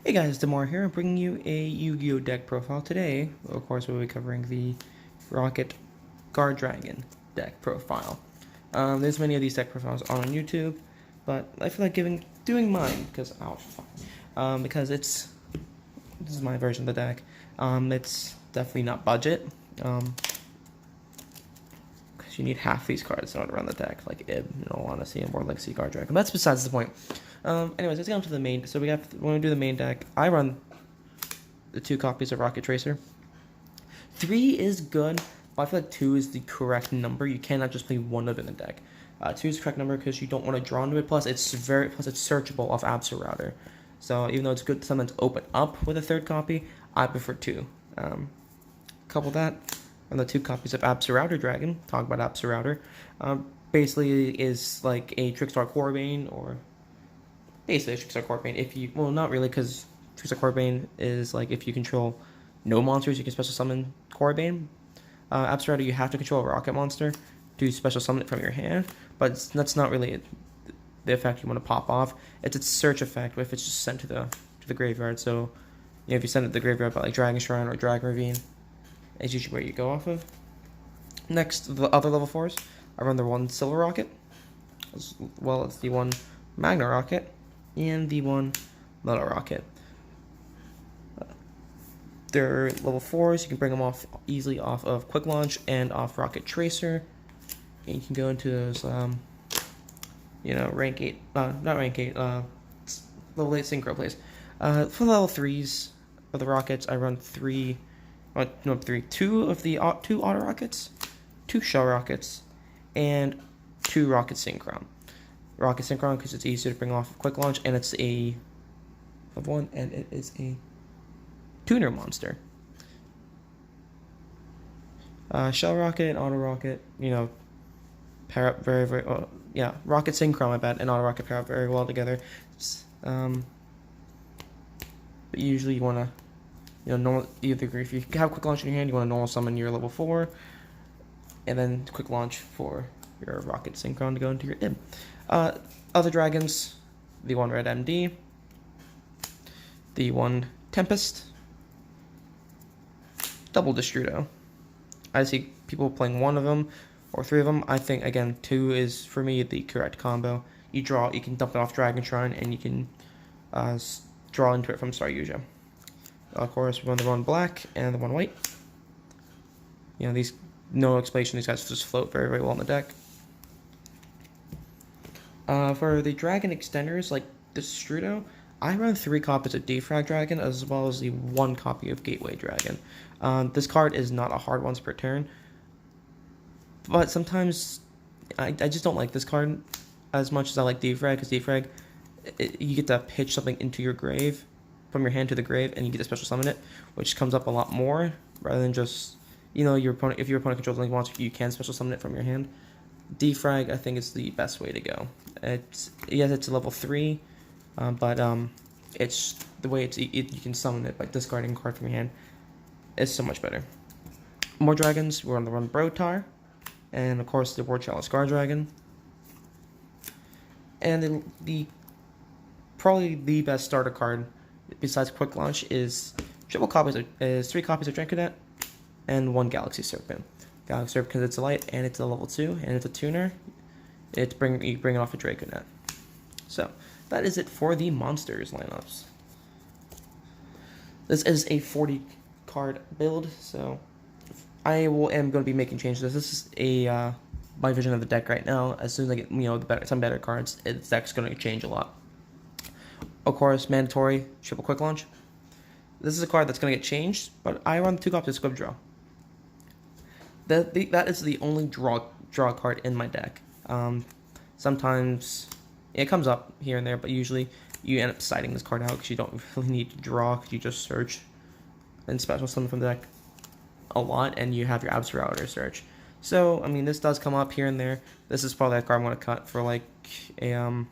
Hey guys, Demar here, bringing you a Yu-Gi-Oh deck profile. Today, of course, we'll be covering the Rokket guardragon deck profile. There's many of these deck profiles on YouTube, but I feel like doing mine because because this is my version of the deck. It's definitely not budget. Because you need half these cards in order to run the deck, like Ib, in all honesty, and more like Sea Guardragon. That's besides the point. Anyways, let's get on to the main. So when we do the main deck, I run the 2 copies of Rokket Tracer. 3 is good, but I feel like 2 is the correct number. You cannot just play one of it in the deck. 2 is the correct number because you don't want to draw into it. Plus, it's searchable off Absol Router. So even though it's good sometimes to open up with a 3rd copy, I prefer 2. Couple that and the 2 copies of Absol Router Dragon. Talk about Absol Router. Basically is like a Trickstar Corebane, or basically a Trickstar Corebane. If you, well, not really, because Trickstar Corebane is like if you control no monsters, you can special summon Corebane. Absol Router, you have to control a Rokket monster to special summon it from your hand, but that's not really the effect you want to pop off. It's its search effect if it's just sent to the graveyard. So, you know, if you send it to the graveyard by like Dragon Shrine or Dragon Ravine, is usually where you go off of. Next, the other level 4s, I run the 1 Silver Rokket, as well as the 1 Magna Rokket, and the 1 Metal Rokket. They're level 4s, you can bring them off easily off of Quick Launch and off Rokket Tracer. And you can go into those, rank 8, not rank 8, level 8 Synchro plays. For level 3s, for the Rockets, I run 2 of the 2 Auto Rockets, 2 Shell Rockets, and 2 Rokket Synchron. Rokket Synchron because it's easier to bring off of Quick Launch, and it's a level 1, and it is a tuner monster. Shell Rocket, Auto Rocket, pair up very, very well. Yeah, Rokket Synchron, my bad, and Auto Rocket pair up very well together. But usually you want to, normal, either if you have Quick Launch in your hand, you want to normal summon your level 4, and then Quick Launch for your Rokket Synchron to go into your Ib. Other dragons, the 1 Red MD, the 1 Tempest, double Destrudo. I see people playing 1 of them or 3 of them. I think, again, 2 is, for me, the correct combo. You can dump it off Dragon Shrine, and you can draw into it from Star Yugioh. Of course, we run the 1 black and the 1 white. No explanation, these guys just float very, very well on the deck. For the Dragon extenders, like the Destrudo, I run 3 copies of Defrag Dragon, as well as the 1 copy of Gateway Dragon. This card is not a hard once per turn, but sometimes I just don't like this card as much as I like Defrag, because Defrag, you get to pitch something into your grave, from your hand to the grave, and you get to special summon it, which comes up a lot more, rather than just, your opponent, if your opponent controls a monster, you can special summon it from your hand. Defrag, I think, is the best way to go. It's a level 3, but it's the way you can summon it by discarding a card from your hand is so much better. More dragons, we're on the run Brotar, and of course the War Chalice Guardragon. And probably the best starter card besides Quick Launch is 3 copies of Drenkadet and 1 Galaxy Serpent. Galaxy Serpent because it's a light and it's a level 2 and it's a tuner. You bring it off a Draconet. So that is it for the monsters lineups. This is a 40 card build, so I am going to be making changes. This is my vision of the deck right now. As soon as I get some better cards, its deck's going to change a lot. Of course, mandatory triple Quick Launch. This is a card that's going to get changed, but I run 2 copies of Squib Draw. That is the only draw card in my deck. Sometimes it comes up here and there, but usually you end up siding this card out because you don't really need to draw, because you just search and special summon from the deck a lot, and you have your Absol Router search. So, I mean, this does come up here and there. This is probably a card I want to cut for like a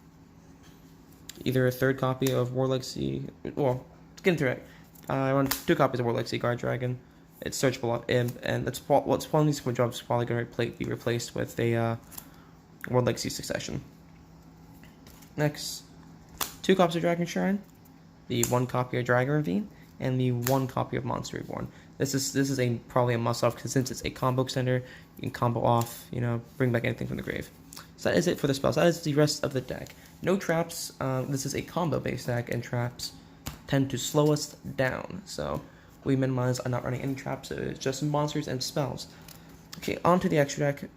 either a 3rd copy of War Legacy. Well, let's get into it. I run 2 copies of War Legacy Guardragon. It's searchable off Ib, and one of these Squid Jobs is probably going to be replaced with a World Legacy Succession. Next, 2 copies of Dragon Shrine, the 1 copy of Dragon Ravine, and the 1 copy of Monster Reborn. This is probably a must-off because since it's a combo extender, you can combo off, bring back anything from the grave. So that is it for the spells. That is the rest of the deck. No traps. This is a combo-based deck, and traps tend to slow us down. So we minimize on not running any traps. So it's just monsters and spells. Okay, on to the extra deck.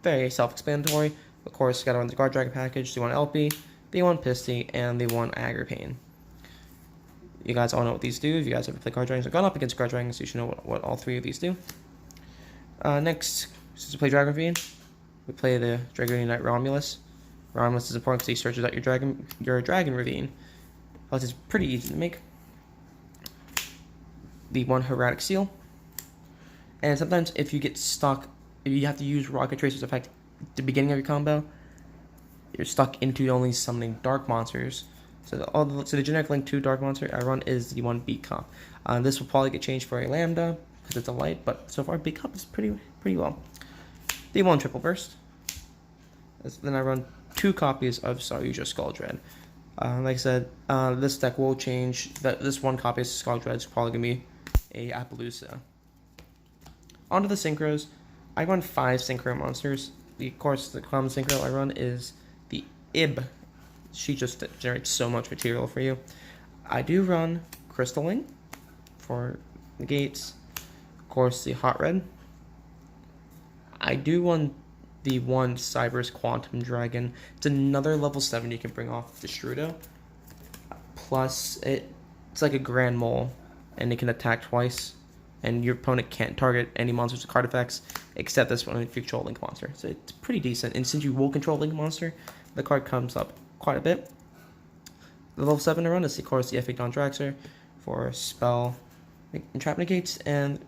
Very self-explanatory. Of course, gotta run the guardragon package, the 1 LP, the 1 Pisty, and the 1 Agripane. You guys all know what these do. If you guys ever play guardragons or gone up against guardragons, you should know what all 3 of these do. Next, since we play Dragon Ravine, we play the Dragon Knight Romulus. Romulus is important because he searches out your Dragon Ravine. Plus, it's pretty easy to make. The 1 Hieratic Seal. And sometimes if you get stuck, if you have to use Rokket Tracer's effect at the beginning of your combo, you're stuck into only summoning dark monsters. So the generic link to dark monster I run is the 1 Beat Cop. This will probably get changed for a Lambda because it's a light, but so far Beat Cop is pretty well. The 1 Triple Burst. Then I run 2 copies of yugioh Skull Dread. Like I said, this deck will change. This 1 copy of Skull Dread is probably gonna be a Appaloosa. Onto the synchros. I run 5 synchro monsters. Of course, the common synchro I run is the Ib. She just generates so much material for you. I do run Crystalling for negates. Of course, the Hot Red. I do run the 1 Cyber's Quantum Dragon. It's another level 7 you can bring off the Strudo. Plus, it's like a Grand Mole, and it can attack twice. And your opponent can't target any monsters or card effects except this one if you control Link Monster. So it's pretty decent. And since you will control Link Monster, the card comes up quite a bit. The level 7 to run is, of course, the F8 Don Draxer for spell and trap negates, and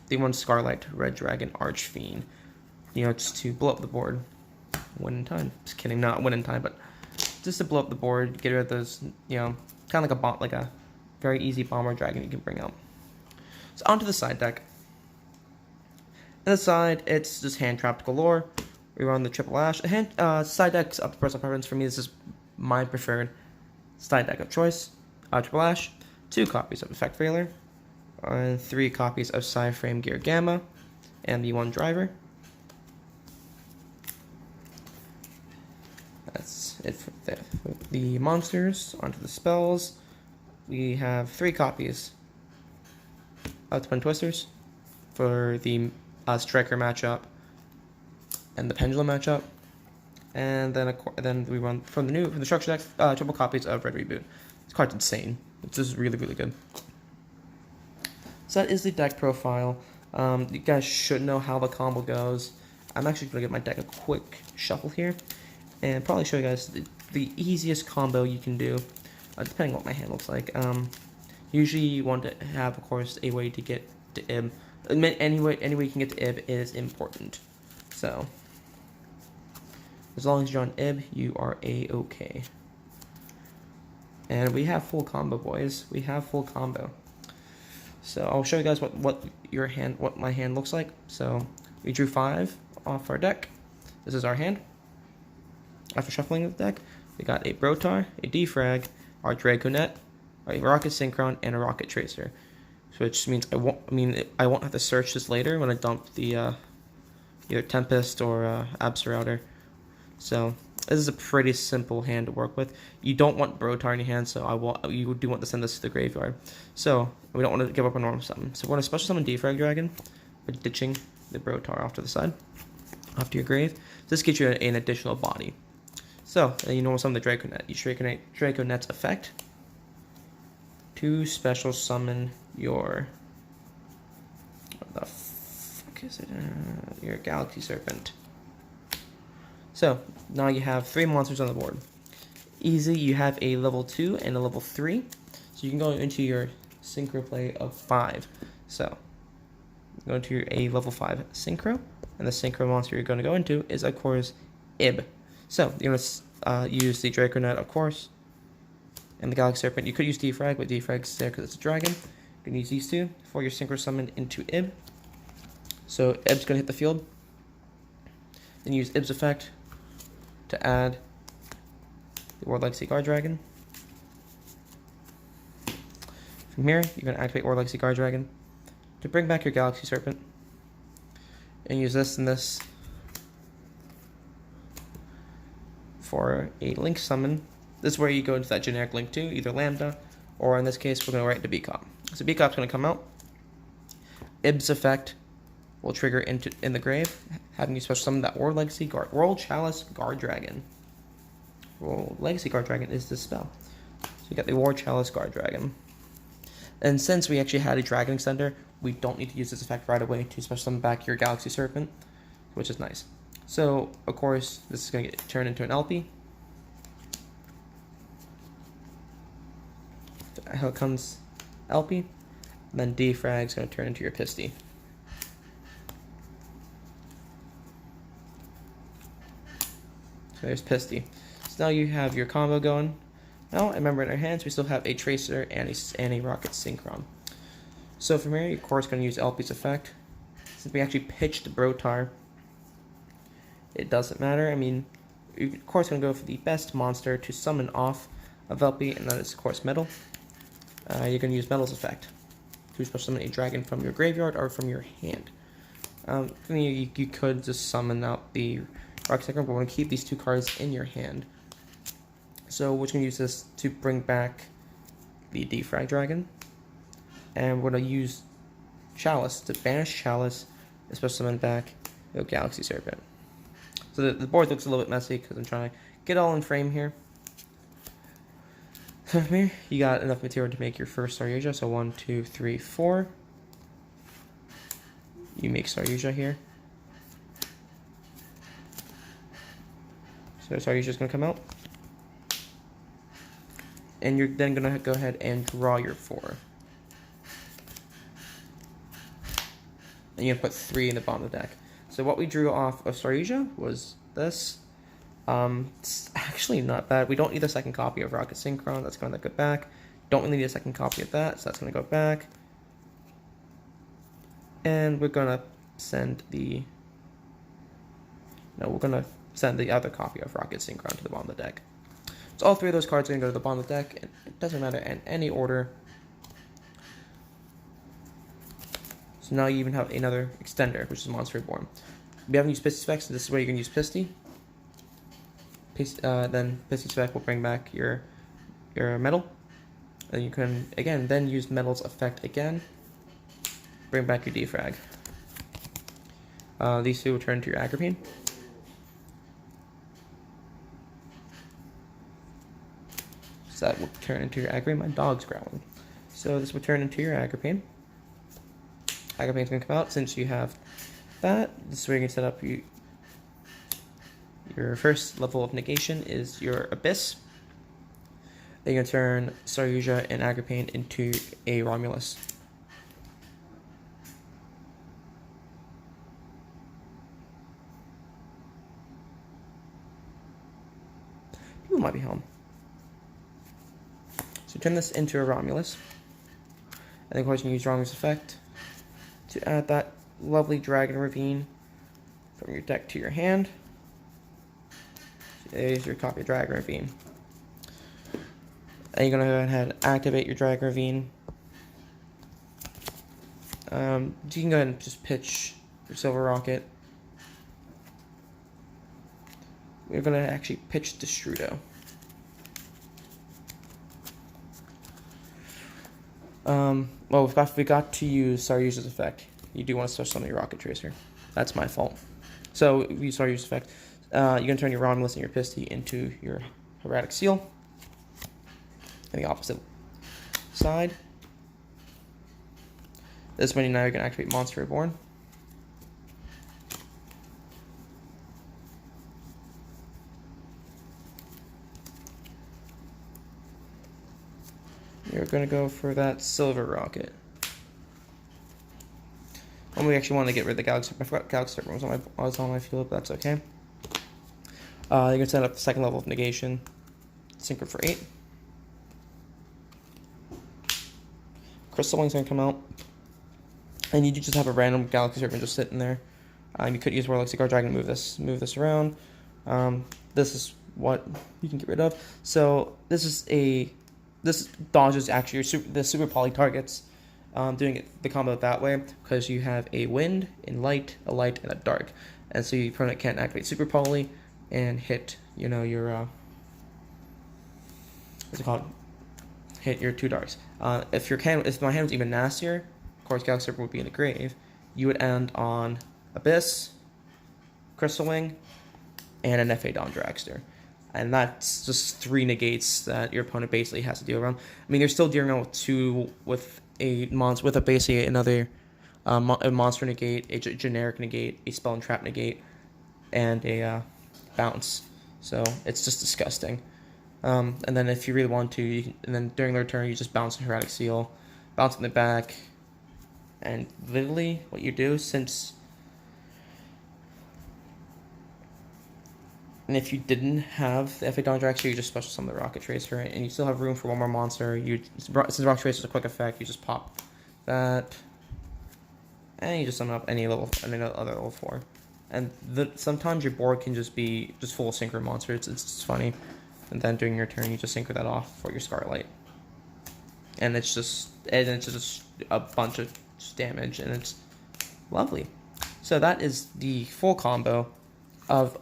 the 1 Scarlet Red Dragon Archfiend. Just to blow up the board. Win in time. Just kidding, not win in time, but just to blow up the board, get rid of those, kind of like a very easy bomber dragon you can bring out. So onto the side deck. On the side, it's just hand trapped galore. We run the Triple Ash. Side deck's up to personal preference. For me, this is my preferred side deck of choice. Triple Ash, 2 copies of Effect Veiler, and 3 copies of Psyframe Gear Gamma, and the 1 Driver. That's it for the monsters. Onto the spells. We have 3 copies of Twin Twisters for the Striker matchup and the Pendulum matchup, and then we run from the structure deck triple copies of Red Reboot. This card's insane. It's just really good. So that is the deck profile. You guys should know how the combo goes. I'm actually gonna give my deck a quick shuffle here, and probably show you guys the easiest combo you can do, depending on what my hand looks like. Usually you want to have, of course, a way to get to Ib. Any way you can get to Ib is important. So, as long as you're on Ib, you are A-okay. And we have full combo, boys. We have full combo. So I'll show you guys what my hand looks like. So we drew 5 off our deck. This is our hand. After shuffling the deck, we got a Brotar, a Defrag, our Dragonet, a Rokket Synchron, and a Rokket Tracer. Which means I won't have to search this later when I dump the either Tempest or Absorouter. So this is a pretty simple hand to work with. You don't want Brotar in your hand, so you do want to send this to the graveyard. So we don't want to give up a normal summon. So we're going to special summon Defrag Dragon by ditching the Brotar off to the side, off to your grave. This gets you an additional body. So you normal summon the Draconet. You Draconet's effect to special summon your your Galaxy Serpent. So now you have 3 monsters on the board. Easy, you have a level 2 and a level 3. So you can go into your synchro play of 5. So go into a level 5 synchro, and the synchro monster you're going to go into is, of course, Ib. So you're going to use the Draconet, of course, and the Galaxy Serpent. You could use Defrag, but Defrag's there because it's a dragon. You can use these 2 for your synchro summon into Ib. So Ib's going to hit the field. Then use Ib's effect to add the Warlike Sea Guardragon. From here, you're going to activate War Legacy Guardragon to bring back your Galaxy Serpent. And use this and this for a Link summon. This is where you go into that generic Link 2, either Lambda, or in this case, we're going to write to BCOP. So BCOP's going to come out. Ib's effect will trigger in the grave, having you special summon that World Chalice Guardragon. World Legacy Guardragon is this spell. So you got the World Chalice Guardragon. And since we actually had a Dragon Extender, we don't need to use this effect right away to special summon back your Galaxy Serpent, which is nice. So, of course, this is going to get turned into an LP. Out comes LP, and then Defrag is going to turn into your Pisty. So there's Pisty. So now you have your combo going. Now, remember in our hands, we still have a Tracer and a Rokket Synchron. So from here, you're of course going to use LP's effect. Since we actually pitched Brotar, it doesn't matter. I mean, you're of course going to go for the best monster to summon off of LP, and that is of course Metal. You're going to use Metal's effect to special summon a dragon from your graveyard or from your hand. You could just summon out the Rokket Synchron, but we're going to keep these two cards in your hand. So we're going to use this to bring back the Defrag Dragon. And we're going to use Chalice to banish Chalice, especially summon back the Galaxy Serpent. So the board looks a little bit messy because I'm trying to get all in frame here. So from here, you got enough material to make your first Saryuja. So 1, 2, 3, 4. You make Saryuja here. So Saryuja's going to come out. And you're then going to go ahead and draw your 4. And you're going to put 3 in the bottom of the deck. So what we drew off of Saryuja was this. It's actually not bad. We don't need a second copy of Rokket Synchron. That's going to go back. Don't really need a second copy of that, so that's going to go back. And we're going to send the... No, we're going to send the other copy of Rokket Synchron to the bottom of the deck. So all 3 of those cards are going to go to the bottom of the deck. It doesn't matter in any order. So now you even have another extender, which is Monster Reborn. We haven't used Pisty's effect, so this is where you can use Pisty. Then Pisty's effect will bring back your Metal. And you can, again, then use Metal's effect again. Bring back your Defrag. These 2 will turn to your Agrippine. So that will turn into your Agrippine. My dog's growling. So this will turn into your Agrippine. Agrippine's going to come out since you have that. This is where you can set up your first level of negation is your Abyss. Then you're going to turn Saryuja and Agrippine into a Romulus. People might be home. So turn this into a Romulus. And then of course you can use Romulus effect to add that lovely Dragon Ravine from your deck to your hand. So there's your copy of Dragon Ravine. And you're going to go ahead and activate your Dragon Ravine. You can go ahead and just pitch your Silver Rokket. We're going to actually pitch Destrudo. Well, we got to use Saryuja's effect. You do want to special summon your Rokket Tracer. That's my fault. So, we use Saryuja's effect. You're going to turn your Romulus and your Pisty into your Erratic Seal. And the opposite side. This one, now you're going to activate Monster Reborn. You're going to go for that Silver Rokket. And we actually want to get rid of the Galaxy. I forgot Galaxy Serpent was on my field, but that's okay. You're going to set up the second level of negation. Synchro for 8. Crystal Wing's going to come out. And you just have a random Galaxy Serpent just sitting there. You could use World Legacy Guardragon to move this around. This is what you can get rid of. So this is a this dodges actually the super poly targets. Doing the combo that way because you have a wind, in light, a light, and a dark, and so your opponent can't activate super poly and hit your what's it called? Hit your 2 darks. If my hand was even nastier, of course Galaxy would be in the grave. You would end on Abyss, Crystal Wing, and an FA Dawn Dragster. And that's just 3 negates that your opponent basically has to deal around. I mean, they're still dealing around with basically another a monster negate, a generic negate, a spell and trap negate, and a bounce. So it's just disgusting. And then if you really want to, and then during their turn, you just bounce a Heretic Seal, bounce in the back, and literally what you do and if you didn't have the FA Dawn Dragster, you just special summon the Rokket Tracer, and you still have room for one more monster. Since Rokket Tracer is a quick effect, you just pop that, and you just summon up any other level 4. And sometimes your board can just be full synchro monster. It's just funny. And then during your turn, you just synchro that off for your Scarlet. And it's just a bunch of damage, and it's lovely. So that is the full combo of,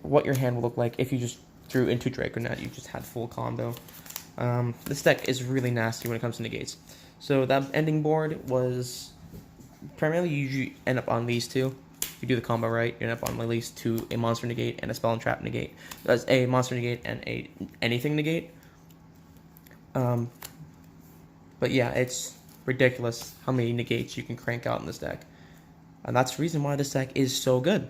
what your hand will look like if you just threw into Draconet. You just had full combo. This deck is really nasty when it comes to negates. So that ending board was primarily you usually end up on these 2. If you do the combo right, you end up on at least 2, a monster negate and a spell and trap negate. That's a monster negate and a anything negate. But yeah, it's ridiculous how many negates you can crank out in this deck. And that's the reason why this deck is so good.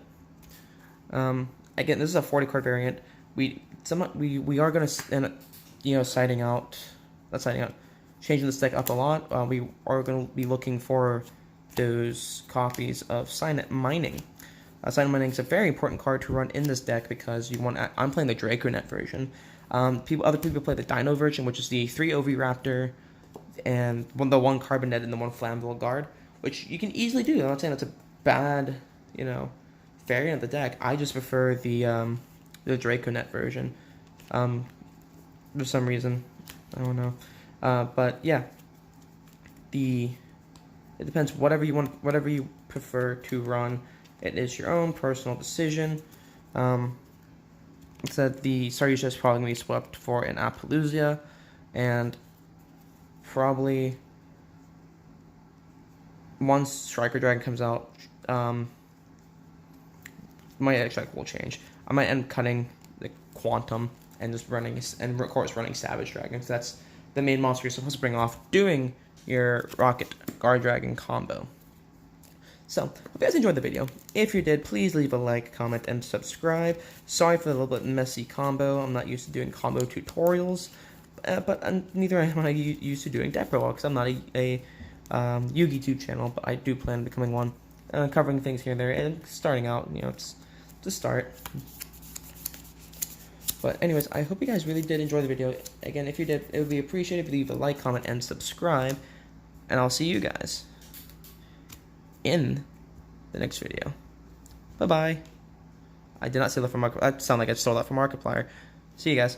Again, this is a 40 card variant. We are going to end up, changing this deck up a lot. We are going to be looking for those copies of Signet Mining. Signet Mining is a very important card to run in this deck because I'm playing the Draconet version. Other people play the Dino version, which is the 3 OV Raptor and the 1 Carbonet and the 1 Flammable Guard, which you can easily do. I'm not saying that's a bad, variant of the deck. I just prefer the Draconet version. For some reason, I don't know. But yeah, it depends. Whatever you prefer to run, it is your own personal decision. It said the Staryu is probably going to be swept for an Appaloosa, and probably once Striker Dragon comes out, my deck will change. I might end up cutting the Quantum and just running, and of course running Savage Dragon, because that's the main monster you're supposed to bring off doing your Rokket guardragon combo. So, hope you guys enjoyed the video. If you did, please leave a like, comment, and subscribe. Sorry for the little bit messy combo. I'm not used to doing combo tutorials, but neither am I used to doing deck prologue, because I'm not a Yu-Gi-Oh! Channel, but I do plan on becoming one, covering things here and there, and starting out, it's to start. But anyways, I hope you guys really did enjoy the video. Again, if you did, it would be appreciated if you leave a like, comment, and subscribe, and I'll see you guys in the next video. Bye-bye. I did not steal that from Markiplier. I sound like I stole that from Markiplier. See you guys.